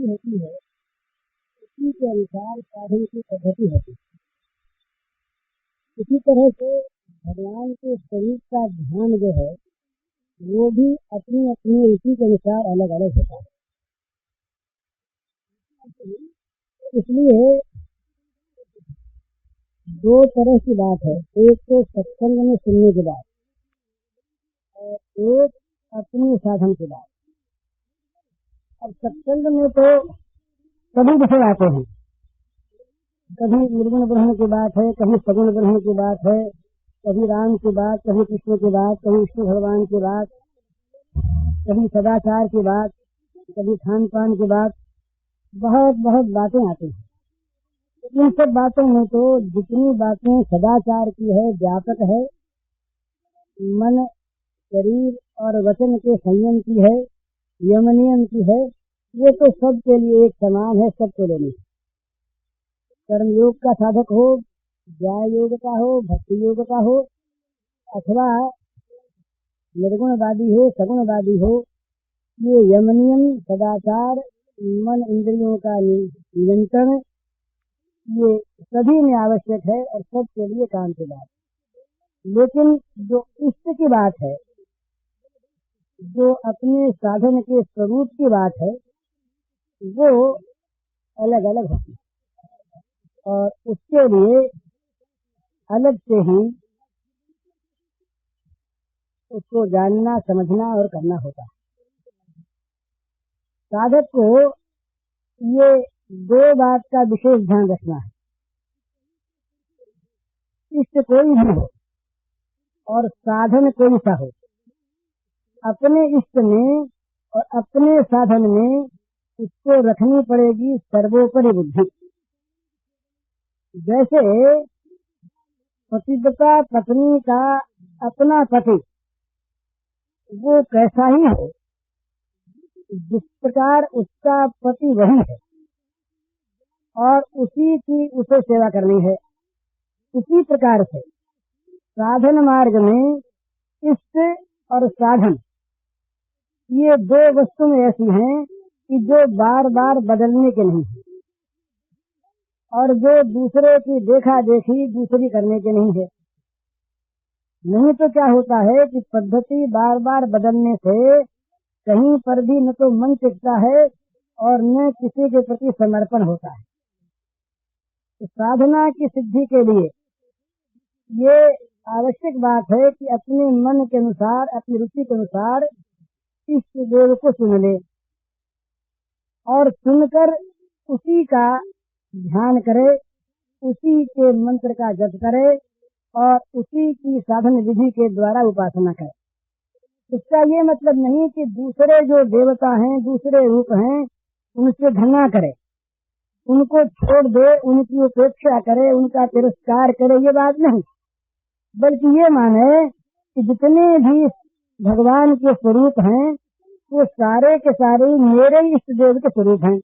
रुचि होती है उसी के अनुसार साधन की पद्धति होती है। इसी तरह से भगवान के स्वरूप का ध्यान जो है वो भी अपनी अपनी रुचि के अनुसार अलग अलग होता है। इसलिए दो तरह की बात है, एक तो सत्संग में सुनने की बात और एक अपने साधन की बात। अब सत्संग में तो सभी विषय आते हैं, कभी निर्गुण ब्रह्म की बात है, कभी सगुण ब्रह्म की बात है, कभी राम की बात, कभी कृष्ण की बात, कभी विष्णु भगवान की बात, कभी सदाचार की बात, कभी खान पान की बात, बहुत बहुत बातें आती हैं। इन सब बातों में तो जितनी बातें सदाचार की है, व्यापक है, मन शरीर और वचन के संयम की है, यम नियम की है, ये तो सबके लिए एक समान है, सबको लेनी। कर्म योग का साधक हो, ज्ञान योग का हो, भक्ति योग का हो, अथवा निर्गुणवादी हो, सगुणवादी हो, ये यम नियम, सदाचार, मन इंद्रियों का नियंत्रण, ये सभी में आवश्यक है और सबके लिए काम की बात। लेकिन जो इष्ट की बात है, जो अपने साधन के स्वरूप की बात है, वो अलग अलग होती है और उसके लिए अलग से ही उसको जानना, समझना और करना होता है। साधक को ये दो बात का विशेष ध्यान रखना है। इष्ट कोई भी हो और साधन कोई सा हो, अपने इष्ट में और अपने साधन में उसको रखनी पड़ेगी सर्वोपरि बुद्धि। जैसे पतिव्रता पत्नी का अपना पति वो कैसा ही हो, जिस प्रकार उसका पति वही है और उसी की उसे सेवा करनी है, उसी प्रकार से साधन मार्ग में इष्ट और साधन ये दो वस्तुएं ऐसी हैं कि जो बार बार बदलने के नहीं है और जो दूसरे की देखा देखी दूसरी करने के नहीं है। नहीं तो क्या होता है कि पद्धति बार बार बदलने से कहीं पर भी न तो मन टिकता है और न किसी के प्रति समर्पण होता है। तो साधना की सिद्धि के लिए ये आवश्यक बात है कि अपने मन के अनुसार, अपनी रुचि के अनुसार इष्ट देव को चुन ले और चुनकर उसी का ध्यान करे, उसी के मंत्र का जप करे और उसी की साधन विधि के द्वारा उपासना करे। इसका ये मतलब नहीं कि दूसरे जो देवता हैं, दूसरे रूप हैं, उनसे घृणा करे, उनको छोड़ दे, उनकी उपेक्षा करे, उनका तिरस्कार करे, ये बात नहीं, बल्कि ये माने कि जितने भी भगवान के स्वरूप हैं वो सारे के सारे मेरे इष्ट देव के स्वरूप हैं।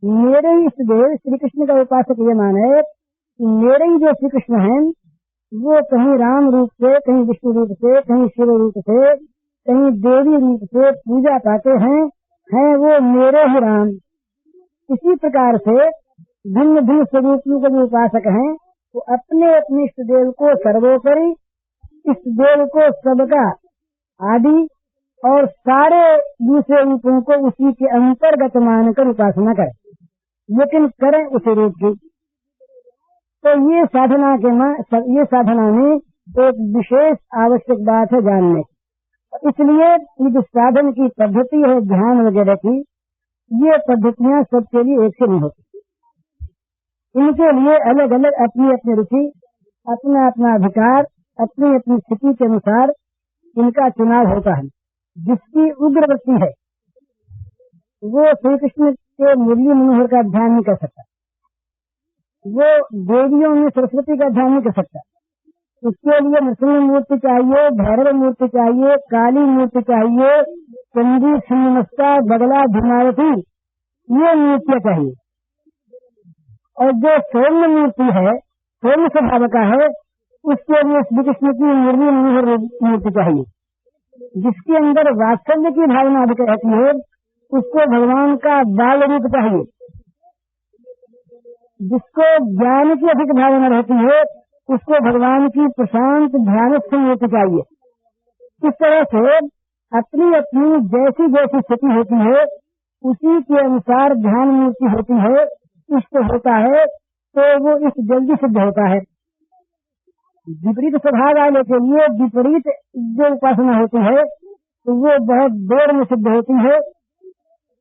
मेरे इष्ट देव श्री कृष्ण का उपासक ये माने कि मेरे ही जो श्री कृष्ण हैं वो कहीं राम रूप से, कहीं विष्णु रूप से, कहीं शिव रूप से, कहीं देवी रूप से पूजा पाते हैं वो मेरे ही राम। इसी प्रकार से भिन्न भिन्न स्वरूपों के जो उपासक हैं वो अपने अपने इष्ट देव को सर्वोपरि, इष्ट देव को सबका आदि और सारे दूसरे रूपों को उसी के अंतर्गत मानकर उपासना करें, लेकिन करें उसी रूप की। तो ये साधना में एक विशेष आवश्यक बात है जानने की। इसलिए ये जो साधन की पद्धति है ध्यान वगैरह की, ये पद्धतियां सबके लिए एक से नहीं होती। इनके लिए अलग अलग अपनी अपनी रुचि, अपना अपना अधिकार, अपनी अपनी स्थिति के अनुसार इनका चुनाव होता है। जिसकी उग्र वृत्ति है वो श्री कृष्ण के मुरली मनोहर का ध्यान नहीं कर सकता, वो देवियों में सरस्वती का ध्यान नहीं कर सकता। उसके लिए नृसिंह मूर्ति चाहिए, भैरव मूर्ति चाहिए, काली मूर्ति चाहिए, चंडी, छिन्नमस्ता, बगला, धूमावती, ये मूर्तियाँ चाहिए। और जो सौम्य मूर्ति है, सौम्य स्वभाव का है, उसके लिए श्री कृष्ण की मुरली मनोहर मूर्ति चाहिए। जिसके अंदर वात्सल्य की भावना अधिक रहती है उसको भगवान का बाल रूप चाहिए। जिसको ज्ञान की अधिक भावना रहती है उसको भगवान की प्रशांत ध्यानस्थ मूर्ति चाहिए। इस तरह से अपनी अपनी जैसी जैसी स्थिति होती है उसी के अनुसार ध्यान मूर्ति होती है, इष्ट होता है, तो वो इष्ट जल्दी सिद्ध होता है। विपरीत स्वभाव वाले के लिए विपरीत जो उपासना होती है तो वो बहुत देर में सिद्ध होती है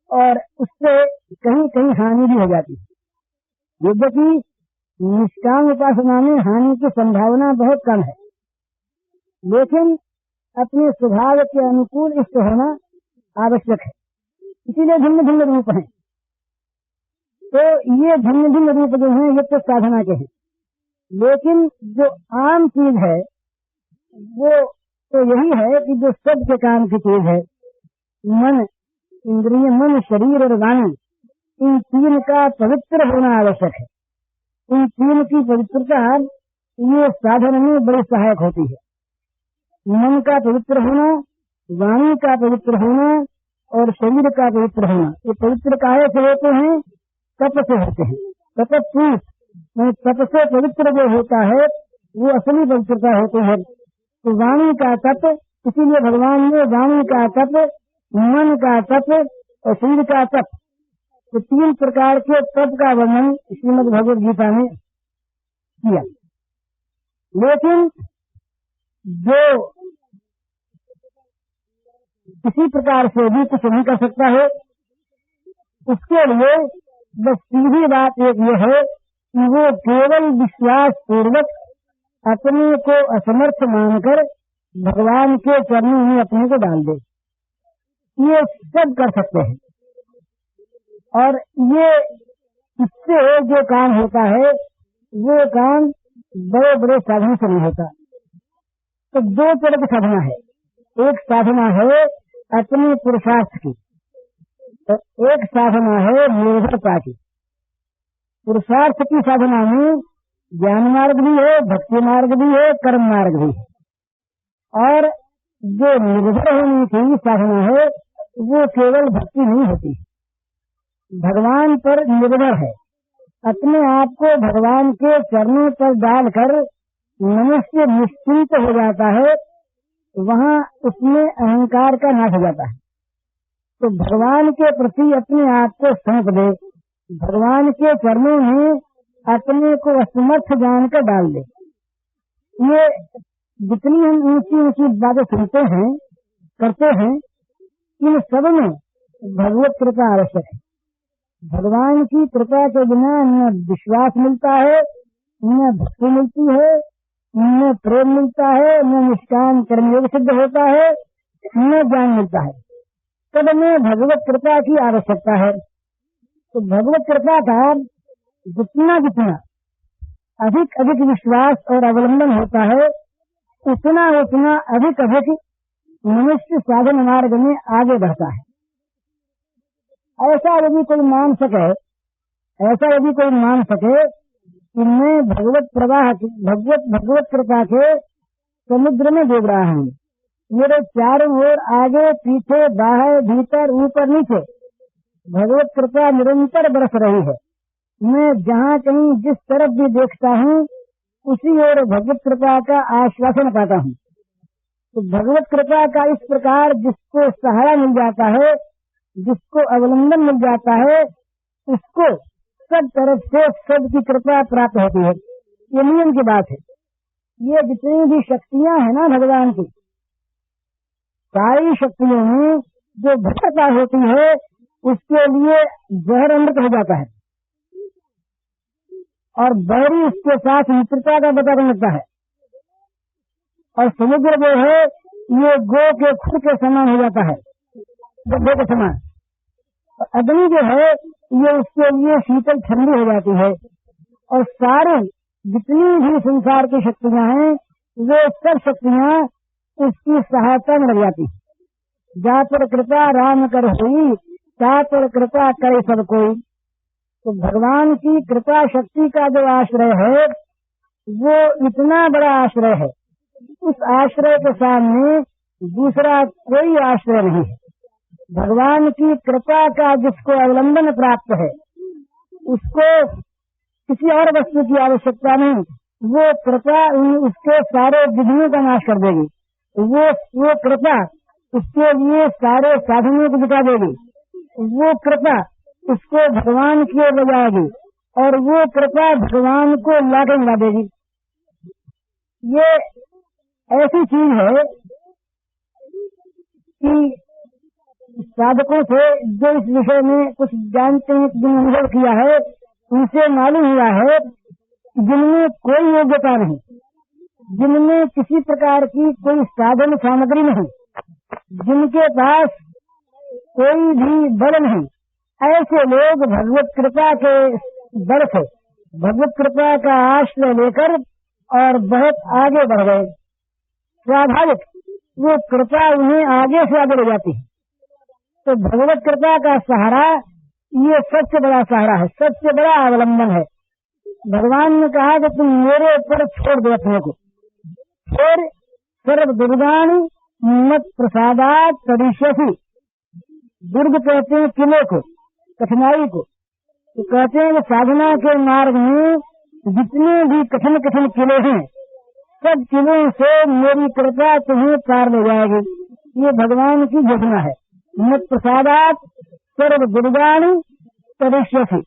और उससे कहीं कहीं हानि भी हो जाती है। यद्यपि निष्काम उपासना में हानि की संभावना बहुत कम है, लेकिन अपने स्वभाव के अनुकूल इष्ट होना आवश्यक है। इसीलिए भिन्न भिन्न रूप हैं। तो ये भिन्न भिन्न रूप जो हैं ये तो साधना के हैं, लेकिन जो आम चीज है वो तो यही है कि जो सबके काम की चीज है, मन, इंद्रिय, मन, शरीर और वाणी, इन तीन का पवित्र होना आवश्यक है। इन तीन की पवित्रता ये साधन में बड़ी सहायक होती है। मन का पवित्र होना, वाणी का पवित्र होना और शरीर का पवित्र होना। ये पवित्र काहे से होते हैं? तप से होते हैं। तपस्वी तप से पवित्र जो होता है वो असली पवित्रता होती है। तो वाणी का तप, इसीलिए भगवान ने वाणी का तप, मन का तप और शरीर का तप, तो तीन प्रकार के तप का वर्णन श्रीमद् भगवद गीता में किया। लेकिन जो किसी प्रकार से भी कुछ नहीं कर सकता है उसके लिए बस सीधी बात एक ये है कि वो केवल विश्वास पूर्वक अपने को असमर्थ मानकर भगवान के चरणों में अपने को डाल दे। ये सब कर सकते हैं और ये इससे जो काम होता है वो काम बड़े बड़े साधन से नहीं होता। तो दो तरह की साधना है। एक साधना है अपने पुरुषार्थ की, तो एक साधना है निर्भरता की। पुरुषार्थ की साधना में ज्ञान मार्ग भी है, भक्ति मार्ग भी है, कर्म मार्ग भी है। और जो निर्भर होने की साधना है वो केवल भक्ति नहीं होती, भगवान पर निर्भर है। अपने आप को भगवान के चरणों पर डालकर मनुष्य निश्चिंत हो जाता है, वहाँ उसमें अहंकार का नाश हो जाता है। तो भगवान के प्रति अपने आप को सौंप दे, भगवान के चरणों में अपने को असमर्थ जानकर डाल दे। ये जितनी हम ऊंची ऊंची बातें सुनते हैं, करते हैं, इन सब में भगवत कृपा आवश्यक है। भगवान की कृपा के बिना न विश्वास मिलता है, न भक्ति मिलती है, न प्रेम मिलता है, न निष्काम कर्मयोग सिद्ध होता है, न ज्ञान मिलता है। तब में भगवत कृपा की आवश्यकता है। तो भगवत कृपा का जितना जितना अधिक अधिक विश्वास और अवलंबन होता है उतना उतना अधिक अधिक मनुष्य साधन मार्ग में आगे बढ़ता है। ऐसा यदि कोई मान सके कि मैं भगवत प्रवाह भगवत कृपा के समुद्र में डूब रहा हूँ, मेरे चारों ओर आगे पीछे बाहर भीतर ऊपर नीचे भगवत कृपा निरंतर बरस रही है, मैं जहाँ कहीं जिस तरफ भी देखता हूँ उसी ओर भगवत कृपा का आश्वासन पाता हूँ। तो भगवत कृपा का इस प्रकार जिसको सहारा मिल जाता है, जिसको अवलंबन मिल जाता है, उसको सब तरफ से सबकी कृपा प्राप्त होती है। ये नियम की बात है। ये जितनी भी शक्तियां हैं ना भगवान की, सारी शक्तियों में जो भक्तता होती है उसके लिए जहर अमृत हो जाता है और बैरी उसके साथ मित्रता का पता लगता है। और समुद्र जो है ये गो के खुद के समान हो जाता है, गो के समान। अग्नि जो है ये उसके लिए शीतल ठंडी हो जाती है। और सारे जितनी भी संसार की शक्तियां हैं वे सब शक्तियां उसकी सहायता में लग जाती है। जा पर कृपा राम कर हुई, ता पर कृपा करे सब कोई। तो भगवान की कृपा शक्ति का जो आश्रय है वो इतना बड़ा आश्रय है, उस आश्रय के सामने दूसरा कोई आश्रय नहीं है। भगवान की कृपा का जिसको अवलंबन प्राप्त है उसको किसी और वस्तु की आवश्यकता नहीं। वो कृपा उसके सारे विघ्नों का नाश कर देगी। वो कृपा उसके लिए सारे साधनों को मिटा देगी। वो कृपा उसको भगवान की ओर ले जाएगी और वो कृपा भगवान को लाके मिला देगी। ये ऐसी चीज है कि साधकों से जो इस विषय में कुछ जानते हैं, जिन्होंने अनुभव किया है, उनसे मालूम हुआ है जिनमें कोई योग्यता नहीं, जिनमें किसी प्रकार की कोई साधन सामग्री नहीं, जिनके पास कोई भी बल नहीं, ऐसे लोग भगवत कृपा के बल से भगवत कृपा का आश्रय लेकर और बहुत आगे बढ़ गए। स्वाभाविक वो कृपा उन्हें आगे से आगे ले जाती है। तो भगवत कृपा का सहारा ये सबसे बड़ा सहारा है, सबसे बड़ा अवलंबन है। भगवान ने कहा कि तुम मेरे ऊपर छोड़ दो अपने को, फिर सर्व दुर्गान मत प्रसादात तदिष्यसि। दुर्ग कहते हैं किले को, कठिनाई को। तो कहते हैं कि साधना के मार्ग में जितने भी कठिन कठिन किले हैं, सब किलों से मेरी कृपा तुम्हें पार ले जाएगी। ये भगवान की घोषणा है। मत प्रसादात सर्व दुर्गान तदिष्यसि।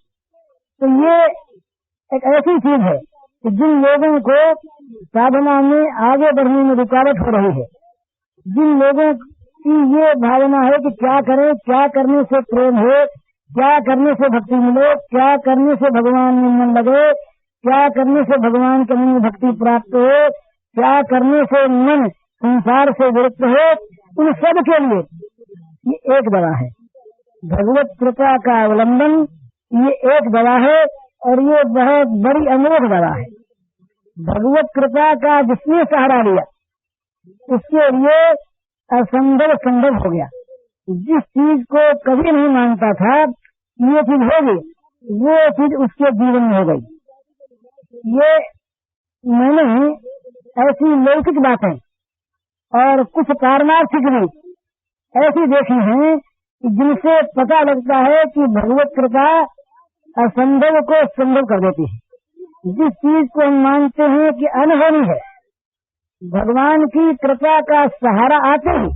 तो ये एक ऐसी चीज है कि जिन लोगों को साधना में आगे बढ़ने में रुकावट हो रही है, जिन लोगों की ये भावना है कि क्या करें, क्या करने से प्रेम हो, क्या करने से भक्ति मिले, क्या करने से भगवान में मन लगे, क्या करने से भगवान के मन में भक्ति प्राप्त हो, क्या करने से मन संसार से विरक्त हो, उन सब के लिए ये एक दवा है। भगवत कृपा का अवलंबन ये एक दवा है और ये बहुत बड़ी अमोघ दवा है। भगवत कृपा का जिसने सहारा लिया उसके लिए असंभव संभव हो गया। जिस चीज को कभी नहीं मानता था ये चीज होगी, वो चीज उसके जीवन में हो गई। ये मैंने ऐसी लौकिक बातें और कुछ पारमार्थिक भी ऐसी देखी हैं जिनसे पता लगता है कि भगवत कृपा असंभव को संभव कर देती है। जिस चीज को हम मानते हैं कि अनहोनी है, भगवान की कृपा का सहारा आते ही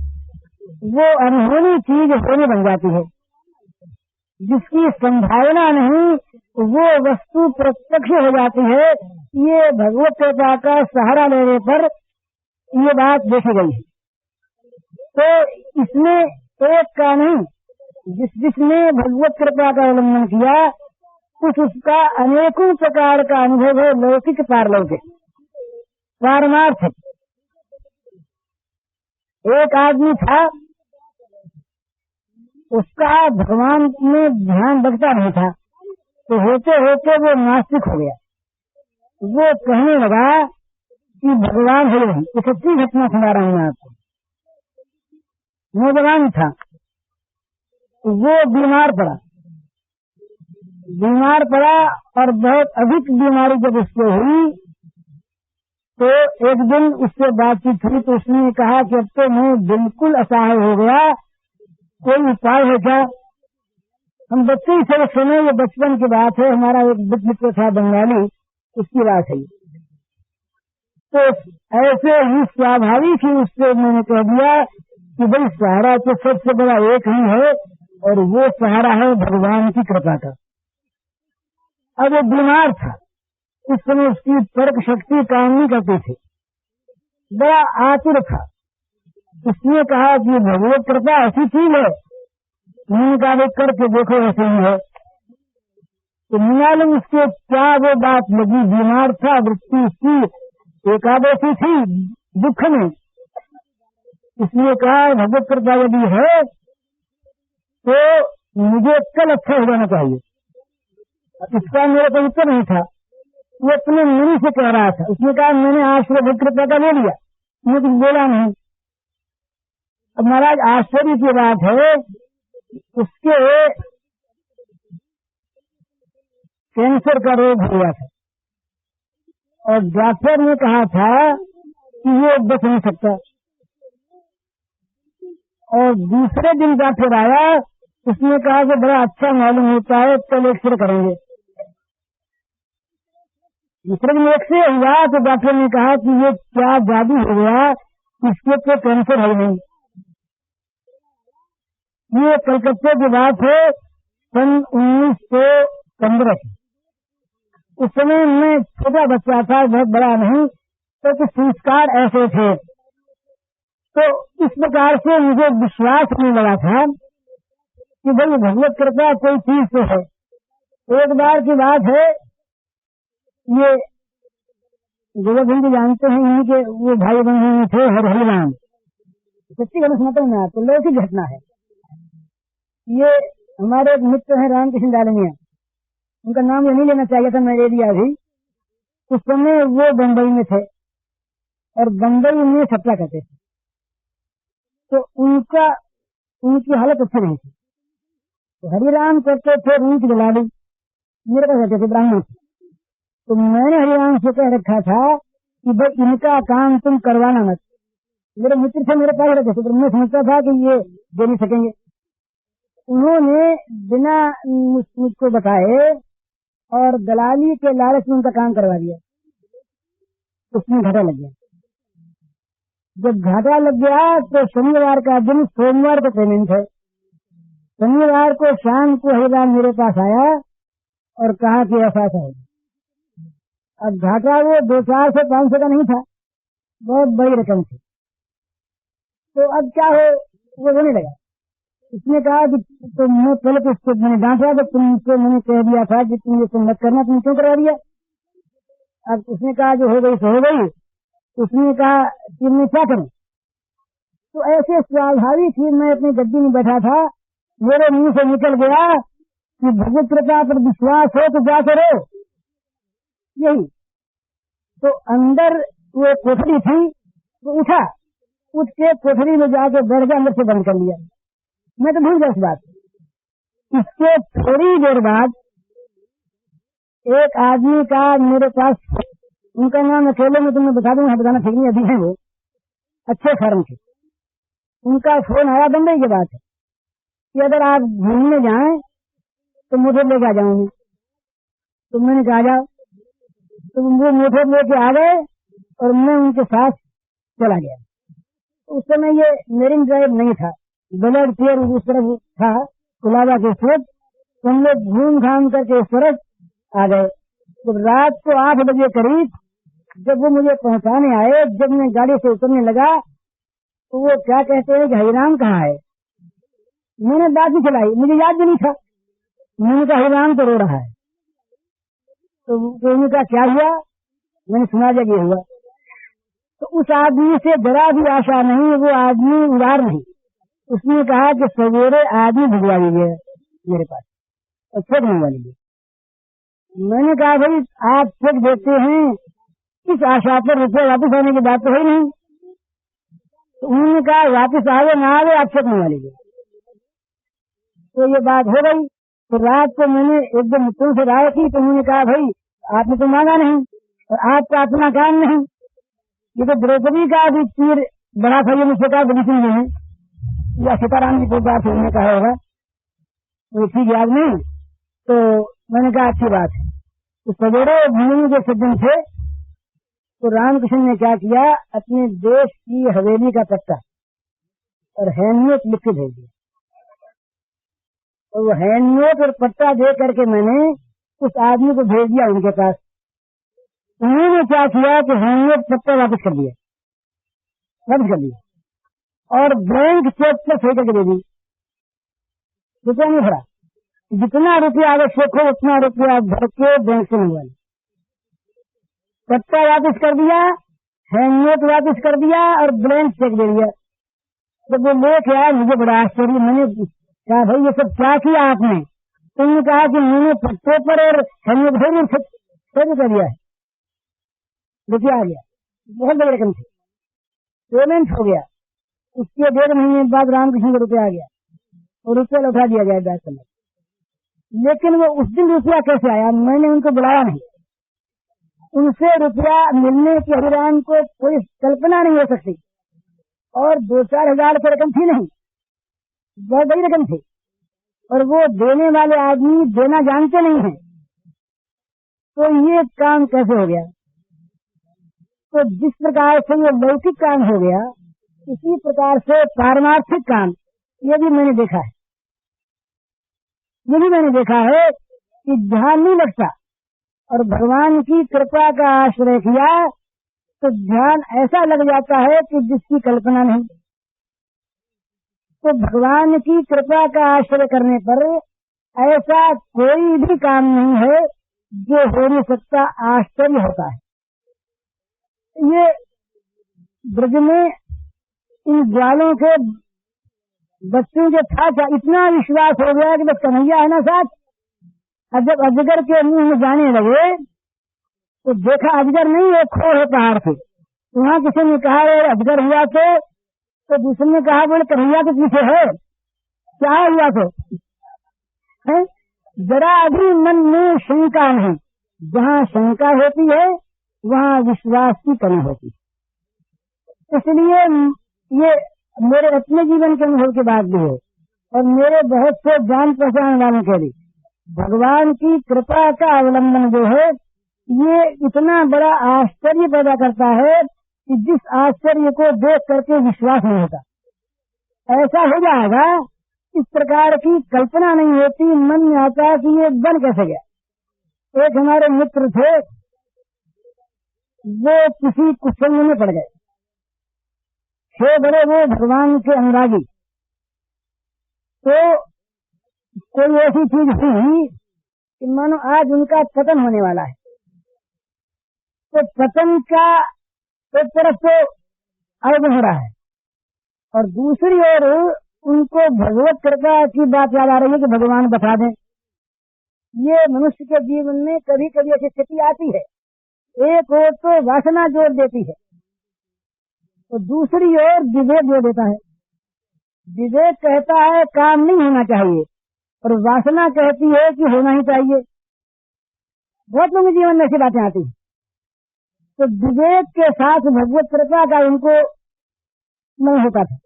वो अनहोनी चीज होने बन जाती है। जिसकी संभावना नहीं वो वस्तु प्रत्यक्ष हो जाती है। ये भगवत कृपा का सहारा लेने पर ये बात देखी गई है। तो इसमें एक का नहीं, जिसने भगवत कृपा का अवलंबन किया उसका अनेकों प्रकार का अनुभव है, लौकिक पारलौकिक पारमार्थिक। एक आदमी था, उसका भगवान में ध्यान लगता नहीं था, तो होते होते वो नास्तिक हो गया। वो कहने लगा कि भगवान है नहीं। ये सच्ची घटना सुना रहा हूँ मैं आपको। नौजवान था, वो बीमार पड़ा और बहुत अधिक बीमारी जब उसको हुई तो एक दिन उससे बातचीत हुई तो उसने कहा कि अब तो मैं बिल्कुल असहाय हो गया, कोई उपाय है क्या? हम बच्चे ही थे उस समय, ये बचपन की बात है, हमारा एक मित्र था बंगाली, उसकी बात है। तो ऐसे ही स्वाभाविक ही उससे मैंने कह दिया कि भाई सहारा तो सबसे बड़ा एक ही है और वो सहारा है भगवान की कृपा का। अब वो बीमार था, उस समय उसकी तर्क शक्ति काम नहीं करती थी, बड़ा आतुर था। उसने कहा कि भगवत कृपा ऐसी चीज है, मैंने कहा भाई करके देखो ऐसे ही है। तो मालूम उसके क्या वो बात लगी, बीमार था, वृत्ति उसकी एकादशी थी, दुख में। इसलिए कहा भगवत कृपा यदि है तो मुझे कल अच्छा हो जाना चाहिए। इसका मेरे को उत्तर नहीं था, वो अपने मन से कह रहा था। उसने कहा मैंने आश्रय भगवत कृपा का ले लिया, मैं कुछ बोला नहीं। अब महाराज आश्चर्य की बात है, उसके कैंसर का रोग हो गया था और डॉक्टर ने कहा था कि ये बच नहीं सकता और दूसरे दिन डॉक्टर आया, उसने कहा कि बड़ा अच्छा मालूम होता है, कल एक्सरे करेंगे। दूसरे दिन एक्सरे हुआ तो डॉक्टर ने कहा कि ये क्या जादू हो गया, इसके तो कैंसर है नहीं। ये कलकत्ते की बात है, सन 1915 की। उस समय मैं छोटा बच्चा था, बहुत बड़ा नहीं, तो कुछ संस्कार ऐसे थे। तो इस प्रकार से मुझे विश्वास नहीं लगा था कि भाई भगवत कृपा कोई चीज तो है। एक बार की बात है, ये गोवर्धन जी जानते हैं, इन्हीं के वो भाई बहन थे हरिराम। सच्ची घटना सुनाता हूँ मैं आपको, लौकिक घटना है। ये हमारे एक मित्र हैं रामकृष्ण डालमिया, उनका नाम ये नहीं लेना चाहिए था, मैं ले लिया अभी। उस समय वो बम्बई में थे और बम्बई में सप्ताह करते थे, तो उनकी हालत अच्छी नहीं थी। तो हरिराम करते थे रीत गलाली, मेरे पास रहते थे ब्राह्मण। तो मैंने हरिराम से कह रखा था कि भाई इनका काम तुम करवाना मत। मेरे मित्र से मेरे पास रहते थे, तो मैं समझता था कि ये दे नहीं सकेंगे। उन्होंने बिना मुझको बताए और दलाली के लालच में उनका काम करवा दिया। उसमें घाटा लग गया। जब घाटा लग गया तो शनिवार का दिन, सोमवार को पेमेंट है, शनिवार को शाम को हरिराम मेरे पास आया और कहा कि ऐसा है। अब घाटा वो 200 से 500 का नहीं था, बहुत बड़ी रकम थी। तो अब क्या हो, वो रोने लगा। उसने कहा कि तो मैं पहले तो उसको मैंने डांटा, तो तुमको मैंने कह दिया था कि तुम ये मत करना, तुम क्यों करवा दिया। अब उसने कहा जो हो गई सो हो गई। उसने कहा कि मैं क्या करूं। तो ऐसे स्वाभाविक ही मैं अपनी गद्दी में बैठा था, मेरे मुंह से निकल गया कि भगवत कृपा पर विश्वास हो तो क्या करो, यही। तो अंदर वो कोठरी थी, तो उठा, उठ के कोठरी में जाके बैठ गया, अंदर से बंद कर लिया। मैं तो भूल गया इस बात। इसके थोड़ी देर बाद एक आदमी का मेरे पास, उनका नाम अकेले में तुम्हें बता दूंगा, बताना ठीक नहीं, अभी है वो अच्छे फर्म थे। उनका फोन आया, बम्बई की बात है, कि अगर आप घूमने जाएं तो मोटर लेके आ जाऊंगी। तो मैंने कहा जाओ। तो वो मोटर लेके आ गए और मैं उनके साथ चला गया। उस समय ये मेरिन ड्राइव नहीं था, ब्लड पियर उस तरफ था, कुलाबा के तरफ। हम लोग घूम घाम करके इस तरफ आ गए। जब रात को 8 बजे करीब जब वो मुझे पहुंचाने आए, जब मैं गाड़ी से उतरने लगा तो वो क्या कहते हैं कि हरिराम कहाँ है। मैंने बात भी चलाई, मुझे याद भी नहीं था। मैंने कहा हरिराम तो रो रहा है। तो उन्होंने कहा क्या हुआ। मैंने सुना जब ये हुआ। तो उस आदमी से जरा भी आशा नहीं, वो आदमी उदार नहीं। उसने कहा कि सवेरे आदमी भिजवा दीजिए मेरे पास और चेक मंगवा लीजिए। मैंने कहा भाई आप चेक देते हैं, इस आशा पर रुपये वापस आने की बात तो है नहीं। तो उन्होंने कहा वापस आवे ना आवे, आप चेक मंगवा लीजिए। तो ये बात हो गई। तो रात को मैंने एक दो मित्रों से राय की, तो उन्होंने कहा भाई आपने तो मांगा नहीं और आपका अपना काम नहीं। ये तो द्रौपदी का भी तीर बड़ा था, ये मुझसे कहा बड़ी चीज है, या सीताराम जी को बात उन्होंने कहा होगा, वो ठीक याद नहीं। तो मैंने कहा अच्छी बात है। तो सवेरे भूमि के सज्जन थे, तो रामकृष्ण ने क्या किया, अपने देश की हवेली का पट्टा और हैंडनोट लिख के भेज दिया। और वो हैंडनोट और पट्टा दे करके मैंने उस आदमी को भेज दिया उनके पास। उन्होंने क्या किया कि हैंडनोट पट्टा वापस कर दिया और बैंक चेक पर सही करके दे दी। रुपया नहीं भरा, जितना रुपया आवश्यक हो उतना रुपया भर के बैंक से मंगवा लिया। पट्टा वापस कर दिया, हैंडनोट वापस कर दिया और ब्लैंक चेक दे दिया। जब वो लेके आया मुझे बड़ा आश्चर्य। मैंने कहा भाई ये सब क्या किया आपने। तो उन्होंने कहा कि मैंने पट्टे पर और हैंडनोट सही कर दिया है, रुपया आ गया। बहुत बड़ी रकम थी, पेमेंट हो गया। उसके 1.5 महीने बाद रामकृष्ण को रुपया आ गया और रुपया लौटा दिया गया बैग में। लेकिन वो उस दिन रुपया कैसे आया, मैंने उनको बुलाया नहीं। उनसे रुपया मिलने की हरिराम को कोई कल्पना नहीं हो सकती और 2-4 हजार की रकम थी नहीं। बहुत बड़ी रकम थी, और वो देने वाले आदमी देना जानते नहीं हैं, तो ये काम कैसे हो गया? तो जिस प्रकार से ये लौकिक काम हो गया, इसी प्रकार से पारमार्थिक काम ये भी मैंने देखा है। ये भी मैंने देखा है कि ध्यान नहीं लगता और भगवान की कृपा का आश्रय किया तो ध्यान ऐसा लग जाता है कि जिसकी कल्पना नहीं। तो भगवान की कृपा का आश्रय करने पर ऐसा कोई भी काम नहीं है जो हो नहीं सकता, आश्चर्य होता है। ये ब्रज में इन ग्वालों के बच्चों के था इतना विश्वास हो गया कि बस कन्हैया है ना साथ। और जब अजगर के मुंह में जाने लगे तो देखा अजगर नहीं, वो खो है पहाड़ पे। वहाँ किसी ने कहा अजगर हुआ तो दूसरे ने कहा बोले कन्हैया के पीछे है, क्या हुआ तो है? जरा अभी मन में शंका नहीं, जहाँ शंका होती है वहाँ विश्वास की कमी होती है। इसलिए ये मेरे अपने जीवन के अनुभव की बात भी है और मेरे बहुत से जान पहचान वालों के लिए भगवान की कृपा का अवलंबन जो है ये इतना बड़ा आश्चर्य पैदा करता है कि जिस आश्चर्य को देख करके विश्वास नहीं होता। ऐसा हो जाएगा, इस प्रकार की कल्पना नहीं होती, मन में आता कि ये बन कैसे गया। एक हमारे मित्र थे, वो किसी कुसंग में पड़ गए, थे बड़े वो भगवान के अनुरागी। तो कोई ऐसी चीज हुई कि मानो आज उनका पतन होने वाला है। तो पतन का एक तरफ तो आयोजन हो रहा है और दूसरी ओर उनको भगवत कृपा की बात याद आ रही है कि भगवान बता दें। ये मनुष्य के जीवन में कभी कभी ऐसी स्थिति आती है, एक ओर तो वासना जोर देती है तो दूसरी ओर विवेक जोर देता है। विवेक कहता है काम नहीं होना चाहिए और वासना कहती है कि होना ही चाहिए। बहुत लोगों के जीवन में ऐसी बातें आती हैं। तो विवेक के साथ भगवत कृपा का इनको नहीं होता था,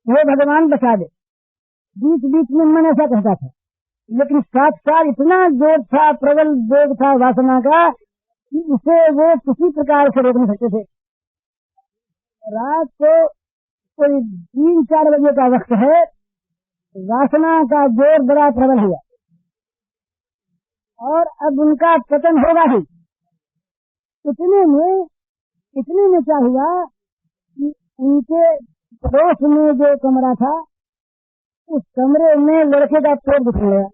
वो भगवान बचा दे। बीच बीच में मन ऐसा कहता था, लेकिन साथ साथ इतना जोर था, प्रबल वेग था वासना का कि उसे वो किसी प्रकार से रोक नहीं सकते थे। रात को कोई 3-4 बजे का वक्त है, वासना का जोर बड़ा प्रबल हुआ और अब उनका पतन होगा ही। इतने में क्या हुआ कि उनके पड़ोस में जो कमरा था उस कमरे में लड़के का पेट दुखने लगा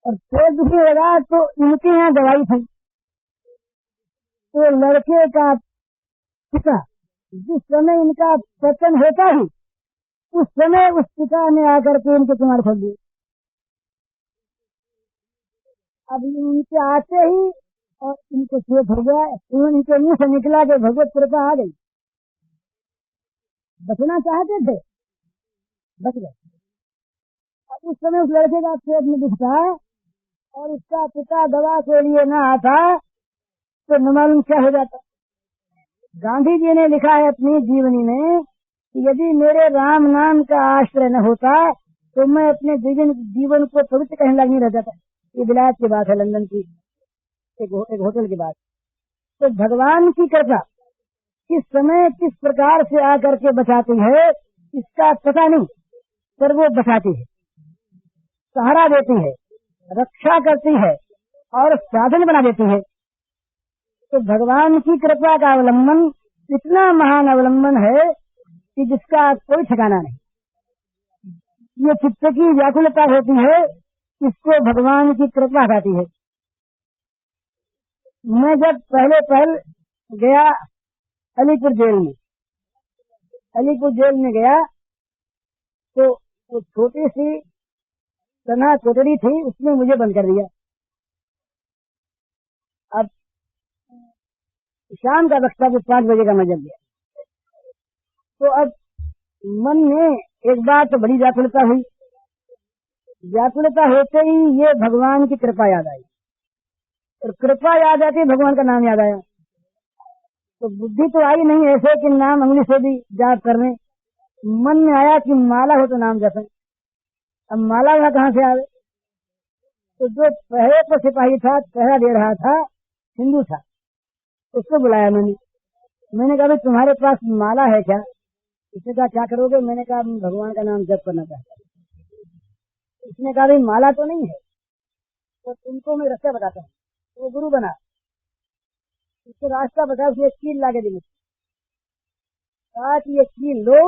और पेट दुखने लगा तो इनके यहाँ दवाई थी। तो लड़के का पिता जिस समय इनका पतन होता ही उस समय उस पिता ने आकर के इनके कुमार खोल दिए। अब इनके आते ही और इनको चेत हो गया, इनके मुंह से निकला कि भगवत कृपा आ गई। बचना चाहते थे, बच गए। अब उस समय उस लड़के का पेट में दिखता और इसका पिता दवा के लिए न आता तो न मालूम क्या हो जाता। गांधी जी ने लिखा है अपनी जीवनी में कि यदि मेरे राम नाम का आश्रय न होता तो मैं अपने जीवन को पवित्र कहने लायक नहीं रह जाता। ये विलायत की बात है, लंदन की एक होटल की बात। तो भगवान की कृपा किस समय किस प्रकार से आकर के बचाती है इसका पता नहीं, पर वो बचाती है, सहारा देती है, रक्षा करती है और साधन बना देती है। तो भगवान की कृपा का अवलंबन इतना महान अवलंबन है कि जिसका कोई ठिकाना नहीं। ये चित्त की व्याकुलता होती है, इसको भगवान की कृपा कहती है। मैं जब पहले गया अलीपुर जेल में गया तो वो छोटी सी तनहा कोठरी थी, उसमें मुझे बंद कर दिया। अब शाम का वक्त था, 5 बजे का मैं जब गया तो अब मन में एक बार तो बड़ी व्याकुलता हुई। व्याकुलता होते ही ये भगवान की कृपा याद आई और कृपा याद आती भगवान का नाम याद आया। तो बुद्धि तो आई नहीं ऐसे कि नाम अंगुली से भी जाप करने, मन में आया कि माला हो तो नाम जपें। अब माला वहां कहाँ से आवे? तो जो पहले तो सिपाही था, पहरा दे रहा था, हिंदू था, उसको बुलाया मैंने कहा भाई तुम्हारे पास माला है क्या? उसने कहा क्या करोगे? मैंने कहा भगवान का नाम जप करना चाहता हूँ। उसने कहा भाई माला तो नहीं है, तो तुमको मैं रास्ता बताता हूँ। तो वो गुरु बना, उसको रास्ता बताया, उसने एक कील ला के दी, कहा कि ये कील लो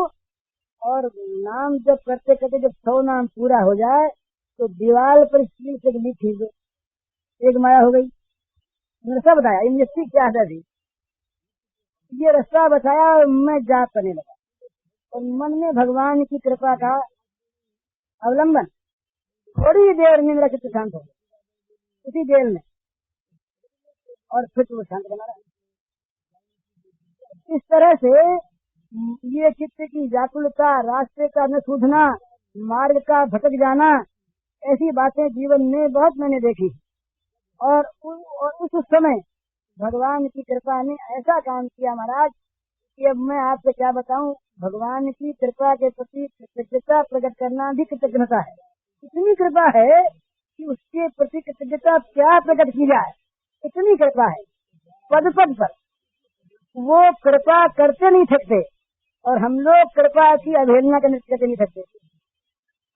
और नाम जब करते करते जब 100 नाम पूरा हो जाए तो दीवार पर कील से लिख खींच दो, एक माया हो गई। मैंने रास्ता बताया, इमरती क्या थी, ये रास्ता बताया और मैं जाप करने लगा और मन में भगवान की कृपा का अवलंबन। थोड़ी देर में मेरा चित्त शांत हो गया, उसी देर में, और फिर वो शांत बना रहा। इस तरह से ये चित्त की व्याकुलता, रास्ते का न सूझना, मार्ग का भटक जाना, ऐसी बातें जीवन में बहुत मैंने देखी। और उस समय भगवान की कृपा ने ऐसा काम किया महाराज कि अब मैं आपसे क्या बताऊं। भगवान की कृपा के प्रति कृतज्ञता प्रकट करना भी कृतज्ञता है। इतनी कृपा है कि उसके प्रति कृतज्ञता क्या प्रकट की जाए, इतनी कृपा है। पद पद पर वो कृपा करते नहीं सकते और हम लोग कृपा की अवहेलना करते नहीं सकते।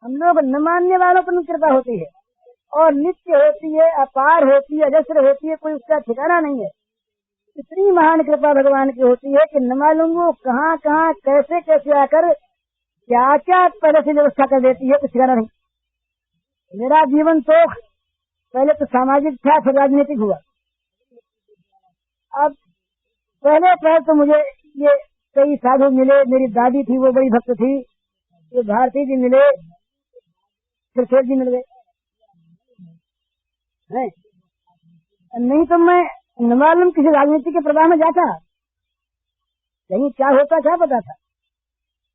हम लोग न मानने वालों पर कृपा होती है और नित्य होती है, अपार होती है, अजस्र होती है, कोई उसका ठिकाना नहीं है। इतनी महान कृपा भगवान की होती है कि न मालूम वो कहाँ कहाँ कैसे कैसे आकर क्या क्या पहले से व्यवस्था कर देती है, कुछ ठिकाना नहीं। मेरा जीवन तो पहले तो सामाजिक था, फिर राजनीतिक हुआ। अब पहले तो मुझे ये कई साधु मिले, मेरी दादी थी वो बड़ी भक्त थी, ये भारती जी मिले, फिर शेर जी मिल गए हैं। नहीं तो मैं न मालूम किसी राजनीति के प्रवाह में जाता, कहीं क्या होता क्या पता था।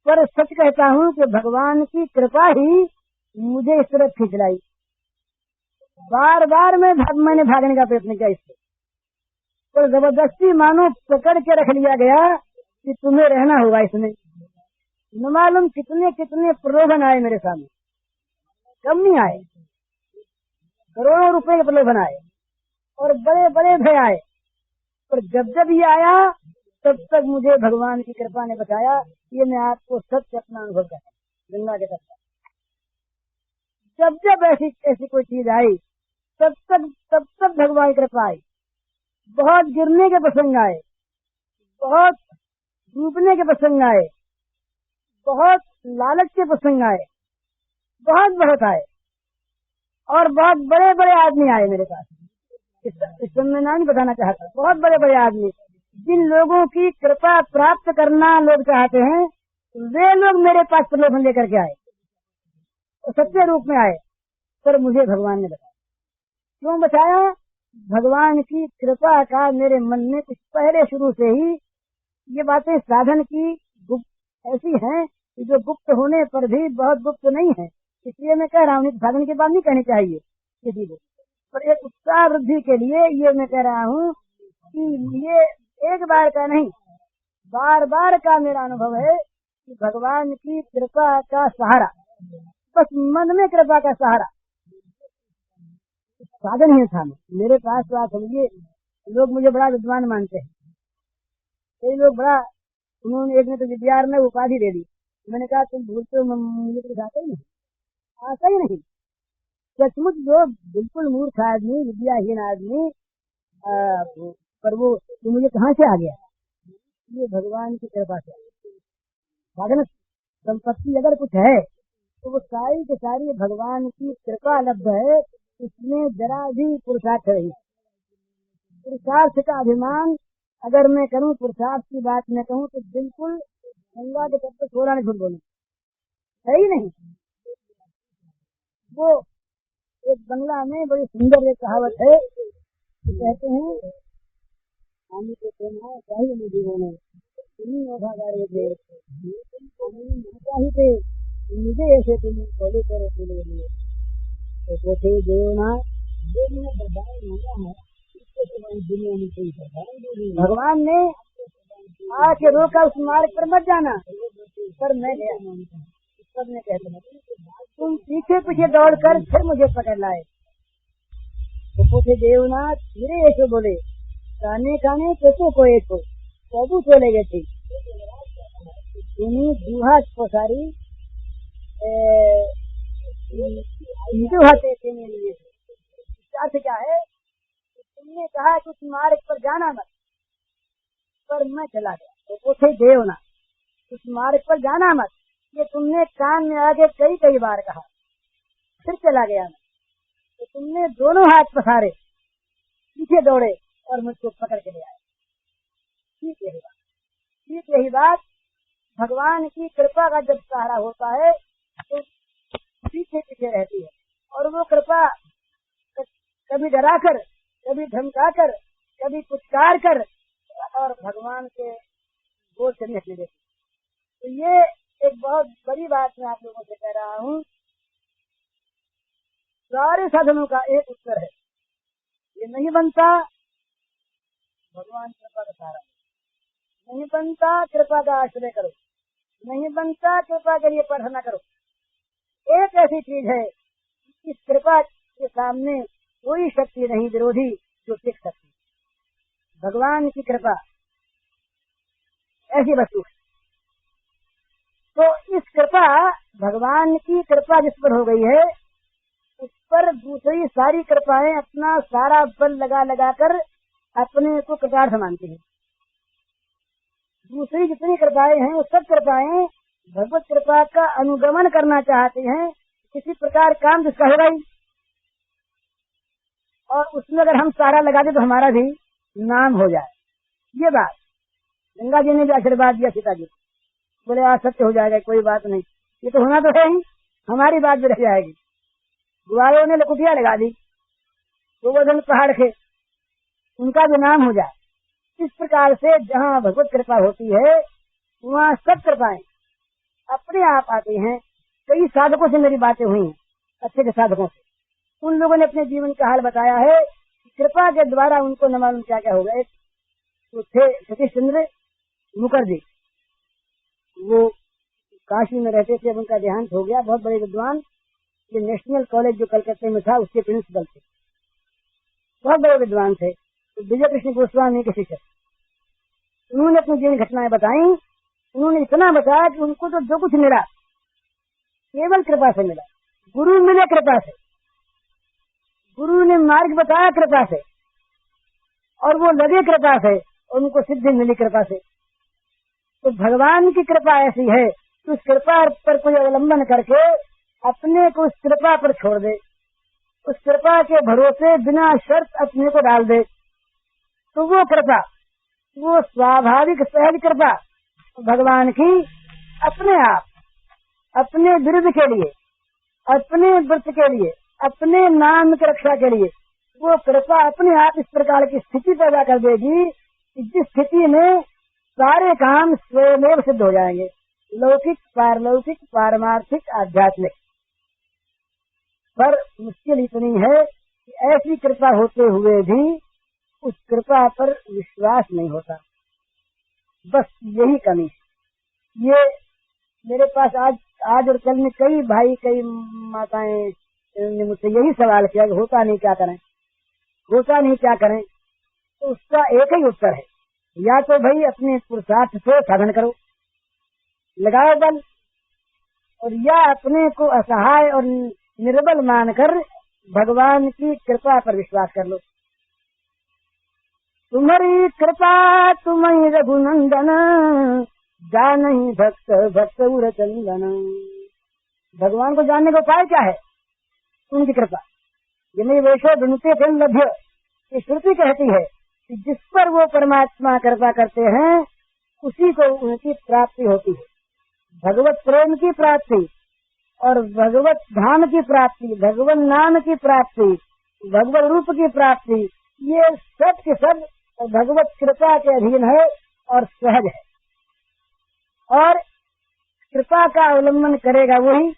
पर सच कहता हूँ कि भगवान की कृपा ही मुझे इस तरह खींच लाई। बार बार मैंने भागने का प्रयत्न किया इससे, पर जबरदस्ती मानो पकड़ के रख लिया गया कि तुम्हें रहना होगा इसमें। न मालूम कितने कितने प्रलोभन आए मेरे सामने, कम नहीं आए, करोड़ों रुपए के प्रलोभन आए और बड़े बड़े भय आए। पर जब जब ये आया तब तक मुझे भगवान की कृपा ने बताया, ये मैं आपको सत्य अपना अनुभव करता हूँ गंगा के तट पर। जब जब ऐसी कोई चीज आई तब तक भगवान की कृपा आई। बहुत गिरने के प्रसंग आए, बहुत डूबने के प्रसंग आए, बहुत लालच के प्रसंग आए, बहुत आए और बहुत बड़े बड़े आदमी आए मेरे पास। इस समय मैं नहीं बताना चाहता, बहुत बड़े बड़े आदमी जिन लोगों की कृपा प्राप्त करना लोग चाहते हैं, वे लोग मेरे पास प्रलोभन लेकर के आए और सच्चे रूप में आए। पर मुझे भगवान ने बताया। क्यों बताया? भगवान की कृपा का मेरे मन में कुछ पहले शुरू से ही ये बातें साधन की गुप्त ऐसी हैं कि जो गुप्त होने पर भी बहुत गुप्त नहीं है। इसलिए मैं कह रहा हूँ, साधन की बात नहीं कहनी चाहिए किसी को, पर एक उत्साह वृद्धि के लिए ये मैं कह रहा हूँ कि ये एक बार का नहीं, बार बार का मेरा अनुभव है कि भगवान की कृपा का सहारा, बस मन में कृपा का सहारा, साधन ही था। मेरे पास तो आप समझिए, लोग मुझे बड़ा विद्वान मानते हैं, कई लोग बड़ा, उन्होंने एक ने तो विद्यार में उपाधि दे दी। मैंने कहा तुम भूलते हो, मुझे कुछ आता ही नहीं। सचमुच जो बिल्कुल मूर्ख आदमी, विद्याहीन आदमी, पर वो मुझे कहाँ से आ गया? ये भगवान की कृपा से। साधन संपत्ति अगर कुछ है तो वो सारी की सारी भगवान की कृपा लब्ध है। इसमें जरा भी पुरुषार्थ नहीं। पुरुषार्थ का अभिमान अगर मैं करूं, पुरुषार्थ की बात मैं कहूं तो बिल्कुल गंगा के तट पर थोड़ा नहीं झूठ बोलूं, सही नहीं। वो एक बंगला में बड़ी सुंदर एक कहावत है, तो कहते हैं आमी को कहना चाहिए मुझे होने गाड़ी थे मुझे ऐसे तुम बोले करो तो कोठे जो ना दुनिया में कोई भगवान ने आके रोका, उस मार्ग पर मत जाना, पर मैं गया नहीं। सबने कहते तुम पीछे पीछे दौड़कर फिर मुझे पकड़ लाए। तो पूछे देवनाथ फिर ऐसे बोले काने काने कैसे कोई तो सबू चले गए थे दूहा पोसारी क्या है तुमने कहा कि उस मार्ग पर जाना मत, पर मैं चला गया। तो पूछे देवनाथ उस मार्ग पर जाना मत ये तुमने कान में आगे कई कई बार कहा, फिर चला गया मैं। तो तुमने दोनों हाथ पसारे पीछे दौड़े और मुझको पकड़ के ले आए। ठीक यही बात भगवान की कृपा का जब सहारा होता है तो पीछे पीछे रहती है, और वो कृपा कभी डराकर, कभी धमकाकर, कभी पुचकार कर और भगवान के गोद से निकल देती। तो ये एक बहुत बड़ी बात मैं आप लोगों से कह रहा हूँ। सारे साधनों का एक उत्तर है, ये नहीं बनता भगवान कृपा का सहारा, नहीं बनता कृपा का आश्रय करो, नहीं बनता कृपा के लिए प्रार्थना करो। एक ऐसी चीज है इस कृपा के सामने कोई शक्ति नहीं विरोधी जो टिक सकती। भगवान की कृपा ऐसी वस्तु है। तो इस कृपा भगवान की कृपा जिस पर हो गई है उस पर दूसरी सारी कृपाएं अपना सारा बल लगा लगा कर अपने को कृतार्थ मानती हैं। दूसरी जितनी कृपाएं हैं वो सब कृपाएं भगवत कृपा का अनुगमन करना चाहती हैं, किसी प्रकार काम जिसका होगा ही, और उसमें अगर हम सारा लगा दे तो हमारा भी नाम हो जाए। ये बात गंगा जी ने भी आशीर्वाद दिया सीता जी, बोले आज सत्य हो जाएगा, कोई बात नहीं, ये तो होना तो है ही, हमारी बात भी रह जाएगी। गुआरों ने लकुटिया लगा दी, गोवर्धन पहाड़ के उनका भी नाम हो जाए। इस प्रकार से जहाँ भगवत कृपा होती है वहाँ सब कृपाएं अपने आप आती हैं। कई साधकों से मेरी बातें हुई हैं, अच्छे के साधकों से, उन लोगों ने अपने जीवन का हाल बताया है। कृपा के द्वारा उनको न मालूम क्या क्या होगा। एक तो थे सतीश चंद्र मुखर्जी, वो काशी में रहते थे, अब उनका देहांत हो गया। बहुत बड़े विद्वान, ये नेशनल कॉलेज जो कलकत्ते में था उसके प्रिंसिपल थे, बहुत बड़े विद्वान थे। तो विजय कृष्ण गोस्वामी के शिष्य, उन्होंने अपनी जीवन घटनाएं बताई। उन्होंने इतना बताया कि उनको तो जो कुछ मिला केवल कृपा से मिला। गुरु मिले कृपा से, गुरु ने मार्ग बताया कृपा से, और वो लगे कृपा से, और उनको सिद्धि मिली कृपा से। तो भगवान की कृपा ऐसी है कि उस कृपा पर कोई अवलंबन करके अपने को उस कृपा पर छोड़ दे, उस कृपा के भरोसे बिना शर्त अपने को डाल दे, तो वो कृपा, वो स्वाभाविक सहज कृपा भगवान की अपने आप, अपने विरुद्ध के लिए, अपने व्रत के लिए, अपने नाम की रक्षा के लिए, वो कृपा अपने आप इस प्रकार की स्थिति पैदा कर देगी कि जिस स्थिति में सारे काम स्वयं सिद्ध हो जाएंगे, लौकिक, पारलौकिक, पारमार्थिक, आध्यात्मिक। पर मुश्किल इतनी है कि ऐसी कृपा होते हुए भी उस कृपा पर विश्वास नहीं होता। बस यही कमी। ये मेरे पास आज और कल में कई भाई, कई माताएं ने मुझसे यही सवाल किया कि होता नहीं क्या करें, होता नहीं क्या करें। तो उसका एक ही उत्तर है, या तो भाई अपने पुरुषार्थ से साधन करो, लगाओ बल, और या अपने को असहाय और निर्बल मानकर भगवान की कृपा पर विश्वास कर लो। तुम्हारी कृपा तुम्हें रघुनंदन, जानहि भक्त भक्त उर चंदन। भगवान को जानने का उपाय क्या है? उनकी कृपा। जिन्हें वैसे ढूंढते थे लभ्य, ये श्रुति कहती है कि जिस पर वो परमात्मा कृपा करते हैं उसी को उनकी प्राप्ति होती है। भगवत प्रेम की प्राप्ति और भगवत धाम की प्राप्ति, भगवत नाम की प्राप्ति, भगवत रूप की प्राप्ति, ये सब के सब भगवत कृपा के अधीन है और सहज है। और कृपा का अवलंबन करेगा वही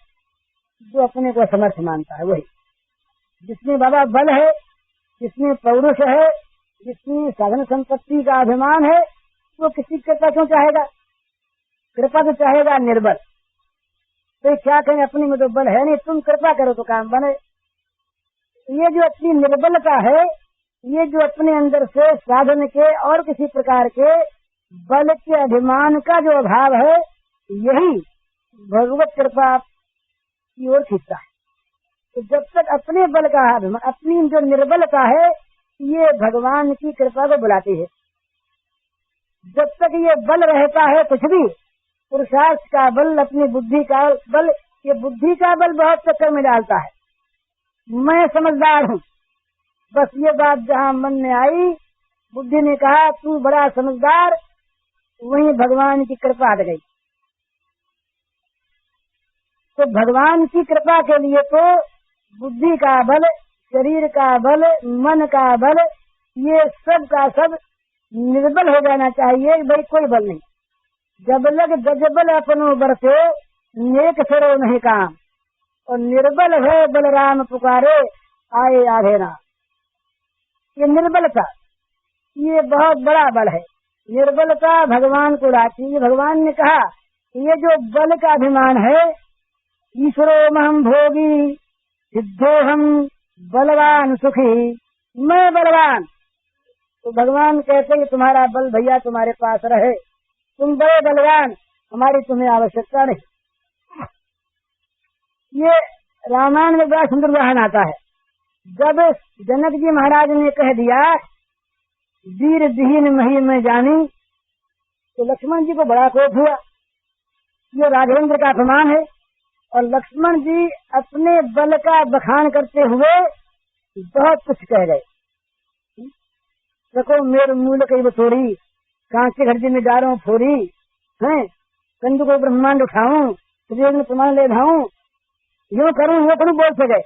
जो अपने को समर्थ मानता है, वही जिसमें बाबा बल है, जिसमें पौरुष है, जिसमें साधन संपत्ति का अभिमान है, वो किसी कृपा क्यों चाहेगा? कृपा तो चाहेगा निर्बल, तो क्या कहें अपनी में तो बल है नहीं, तुम कृपा करो तो काम बने। ये जो अपनी निर्बलता है, ये जो अपने अंदर से साधन के और किसी प्रकार के बल के अभिमान का जो अभाव है, यही भगवत कृपा की ओर खींचता है। तो जब तक अपने बल का अभिमान, अपनी जो निर्बलता है, ये भगवान की कृपा को बुलाती है। जब तक ये बल रहता है, कुछ भी पुरुषार्थ का बल, अपनी बुद्धि का बल, ये बुद्धि का बल बहुत चक्कर में डालता है। मैं समझदार हूँ, बस ये बात जहाँ मन में आई, बुद्धि ने कहा तू बड़ा समझदार, वहीं भगवान की कृपा हट गई। तो भगवान की कृपा के लिए तो बुद्धि का बल, शरीर का बल, मन का बल, ये सब का सब निर्बल हो जाना चाहिए। भाई कोई बल नहीं, जब लग गजबल अपनो बरसे, नेक सरो नहीं काम, और निर्बल है बलराम पुकारे, आए आधे राम। ये निर्बलता, ये बहुत बड़ा बल है। निर्बलता भगवान को लाती है। भगवान ने कहा ये जो बल का अभिमान है, ईश्वरो महम भोगी सिद्धोहम बलवान सुखी, मैं बलवान। तो भगवान कहते हैं तुम्हारा बल भैया तुम्हारे पास रहे, तुम बड़े बलवान, हमारी तुम्हें आवश्यकता नहीं। ये रामायण में बड़ा सुंदर उदाहरण आता है। जब जनक जी महाराज ने कह दिया वीर दीन मही में जानी, तो लक्ष्मण जी को बड़ा कोप हुआ। ये राघवेंद्र का अपमान है। और लक्ष्मण जी अपने बल का बखान करते हुए बहुत कुछ कह गए। देखो मेरे मूल कई बसोरी, कांचे घर जिम्मेदारों फोरी है, कंदु को ब्रह्मांड उठाऊं, प्रमाण ले भाऊं, यूं करूं वो करूं बोल सके।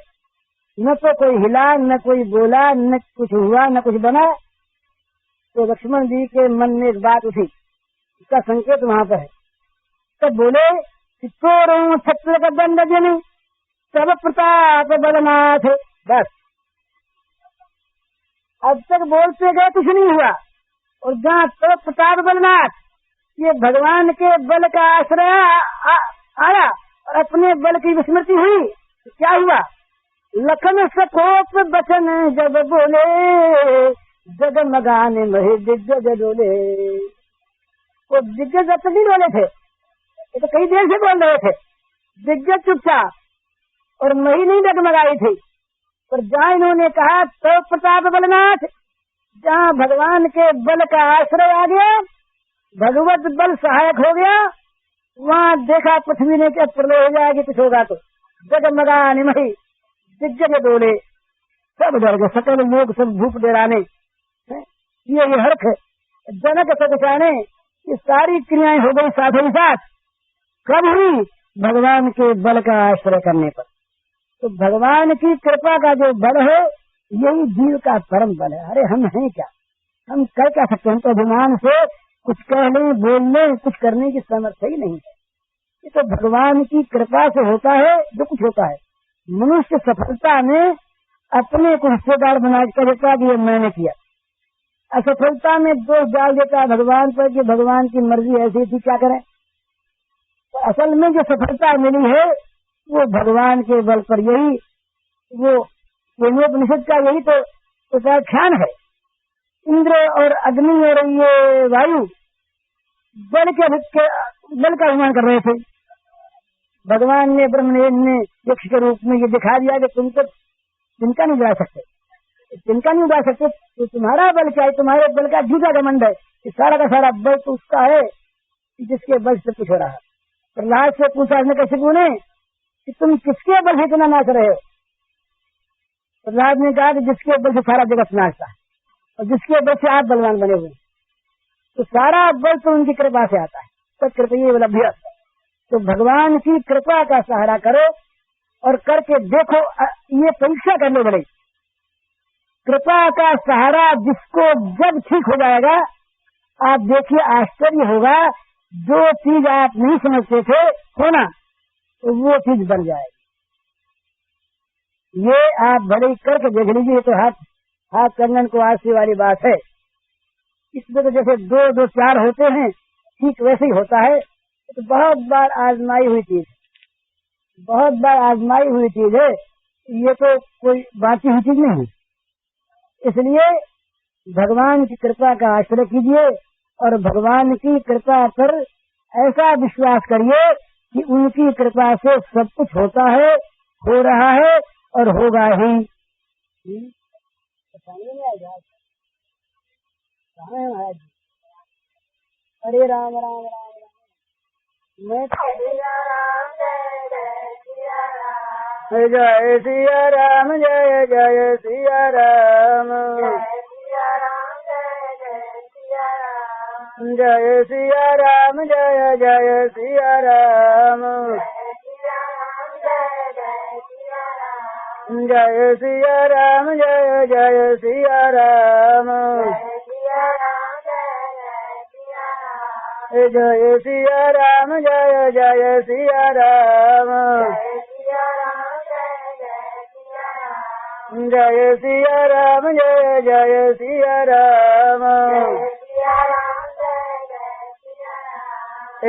न तो कोई हिला, न कोई बोला, न कुछ हुआ, न कुछ बना। तो लक्ष्मण जी के मन में एक बात उठी, इसका संकेत वहां पर है। तब बोले तोड़ू छत्र का दंड जनी, सब प्रताप बलनाथ। बस अब तक बोलते गए कुछ नहीं हुआ, और जहाँ तो प्रताप बलनाथ, ये भगवान के बल का आश्रय आया और अपने बल की विस्मृति हुई। तो क्या हुआ? लखन सकोप बचन जब बोले, जगमगाने मही दिग्गज डोले। वो दिग्गज अब तक नहीं बोले थे, ये तो कई देर से बोल रहे थे। दिग्गज चुपचाप और मही नहीं डगमगाई थी। पर जहाँ इन्होंने कहा तो प्रताप बलनाथ, जहाँ भगवान के बल का आश्रय आ गया, भगवत बल सहायक हो गया, वहाँ देखा पृथ्वी ने क्या प्रलय हो जाएगी, कुछ होगा तो जगमगाने मही दिग्गज डोले। सब डर गए, सकल लोग सब भूख डेराने, ये हर्ष जनक सकुचाने, ये सारी क्रियाएं हो गई साथ ही साथ। कब हुई? भगवान के बल का आश्रय करने पर। तो भगवान की कृपा का जो बल है, यही जीव का परम बल है। अरे हम हैं क्या, हम कर क्या सकते हैं? हम तो अभिमान से कुछ कहने बोलने कुछ करने की सामर्थ्य ही नहीं है। ये तो भगवान की कृपा से होता है जो कुछ होता है। मनुष्य सफलता में अपने को हिस्सेदार बना कर देता कि ये मैंने किया, असफलता में दोष डाल देता भगवान पर कि भगवान की मर्जी ऐसी थी, क्या करें। तो असल में जो सफलता मिली है वो भगवान के बल पर। यही वो उपनिषद का यही तो उपाख्यान है। इंद्र और अग्नि और ये वायु बल का अभिमान कर रहे थे। भगवान ने ब्रह्म ने यक्ष के रूप में ये दिखा दिया कि तुम तो तिनका नहीं उड़ा सकते, तिनका नहीं उड़ा सकते, तो तुम्हारा बल क्या है? तुम्हारे बल का झूठा घमंड है कि सारा का सारा बल तो उसका है जिसके बल से कुछ हो रहा है। प्रहलाद से पूछा उसने कैसे पूछे कि तुम किसके बल से इतना नाच रहे हो? प्रहलाद ने कहा कि जिसके बल से सारा जगत नाचता है और जिसके बल से आप बलवान बने हुए, तो सारा बल तो उनकी कृपा से आता है। तो कृपा ये उपलब्धि। तो भगवान की कृपा का सहारा करो और करके देखो। ये परीक्षा करने वाले कृपा का सहारा जिसको जब ठीक हो जाएगा, आप देखिए आश्चर्य होगा। जो चीज आप नहीं समझते थे होना, तो वो चीज बन जाएगी। ये आप भले करके देख लीजिए। तो हाथ कंगन को आरसी वाली बात है। इसमें तो जैसे दो चार होते हैं, ठीक वैसे ही होता है। तो बहुत बार आजमाई हुई चीज, बहुत बार आजमाई हुई चीज है, ये तो कोई बाकी हुई चीज नहीं। इसलिए भगवान की कृपा का आश्रय कीजिए और भगवान की कृपा पर ऐसा विश्वास करिए कि उनकी कृपा से सब कुछ होता है, हो रहा है और होगा ही। हरे राम राम राम राम। मैं जय सिया राम, जय जय सिया राम, जय सिया राम, जय जय सिया राम, जय सिया राम, जय जय सिया राम, जय सिया राम, जय जय सिया राम, जय सिया राम, जय जय सिया राम,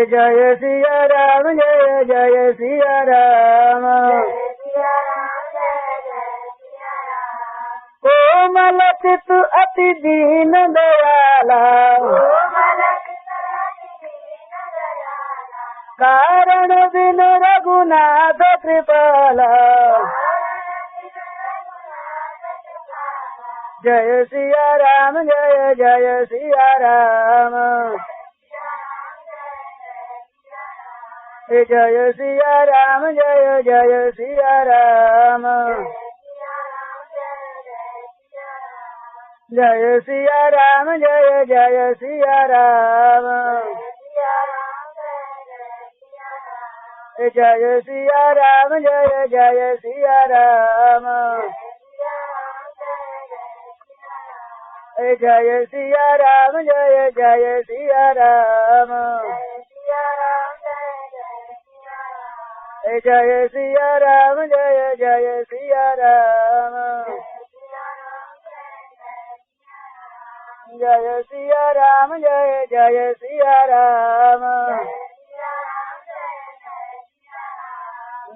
जय सिया राम, जय जय सिया राम। कोमल चित अति दीन दयाला, कारण बिन रघुनाथ कृपाला, जय सिया राम, जय जय सिया राम, जय सिया राम, जय जय सिया राम, जय सिया राम, जय जय सिया राम, जय सिया राम, जय जय सिया राम, जय सिया राम, जय जय सिया राम, जय सिया राम, जय जय सिया राम, जय सिया राम, जय जय सिया राम,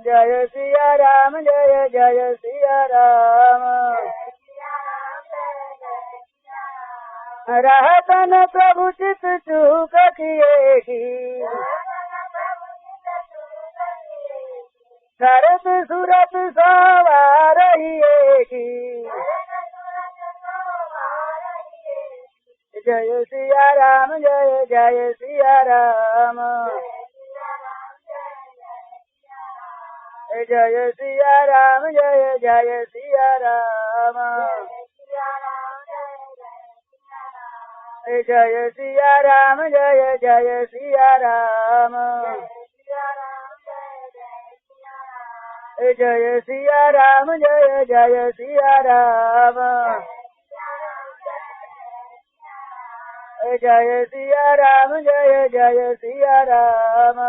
जय सिया राम, जय जय सिया राम। रहतन प्रभु चित चूक किए की, करत सुरत सवार की, जय सिया राम, जय जय सिया राम, जय सिया राम, जय जय सिया राम, जय सिया राम, जय जय सिया राम, जय सिया राम, जय जय सिया राम, जय सिया राम, जय जय सिया राम,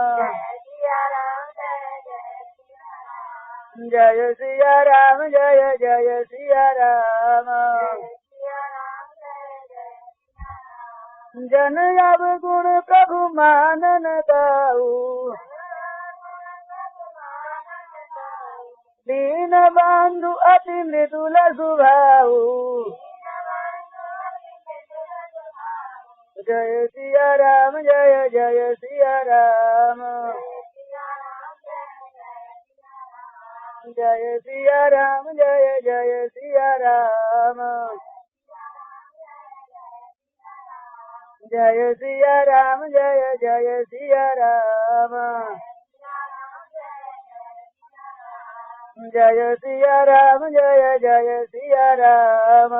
जय सिया राम, जय जय सिया राम। जन अब गुण प्रभु मानन गाऊ, दीन बंधु अति मृदुल सुभाऊ, जय सिया राम, जय जय सिया राम, जय सिया राम, जय जय सिया राम, जय सिया राम, जय जय सिया राम, जय सिया राम, जय जय सिया राम।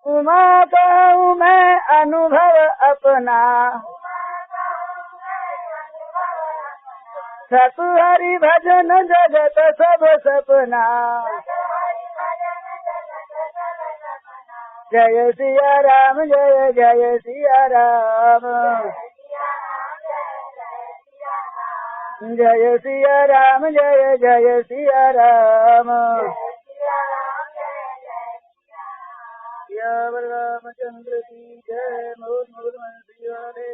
उमा कहूँ मैं अनुभव अपना, सत हरि भजन जगत सब सपना, जय सिया राम, जय जय सिया राम, जय सिया राम, जय जय सिया राम। रामचंद्र की जय। मोर मोर ज्ञाने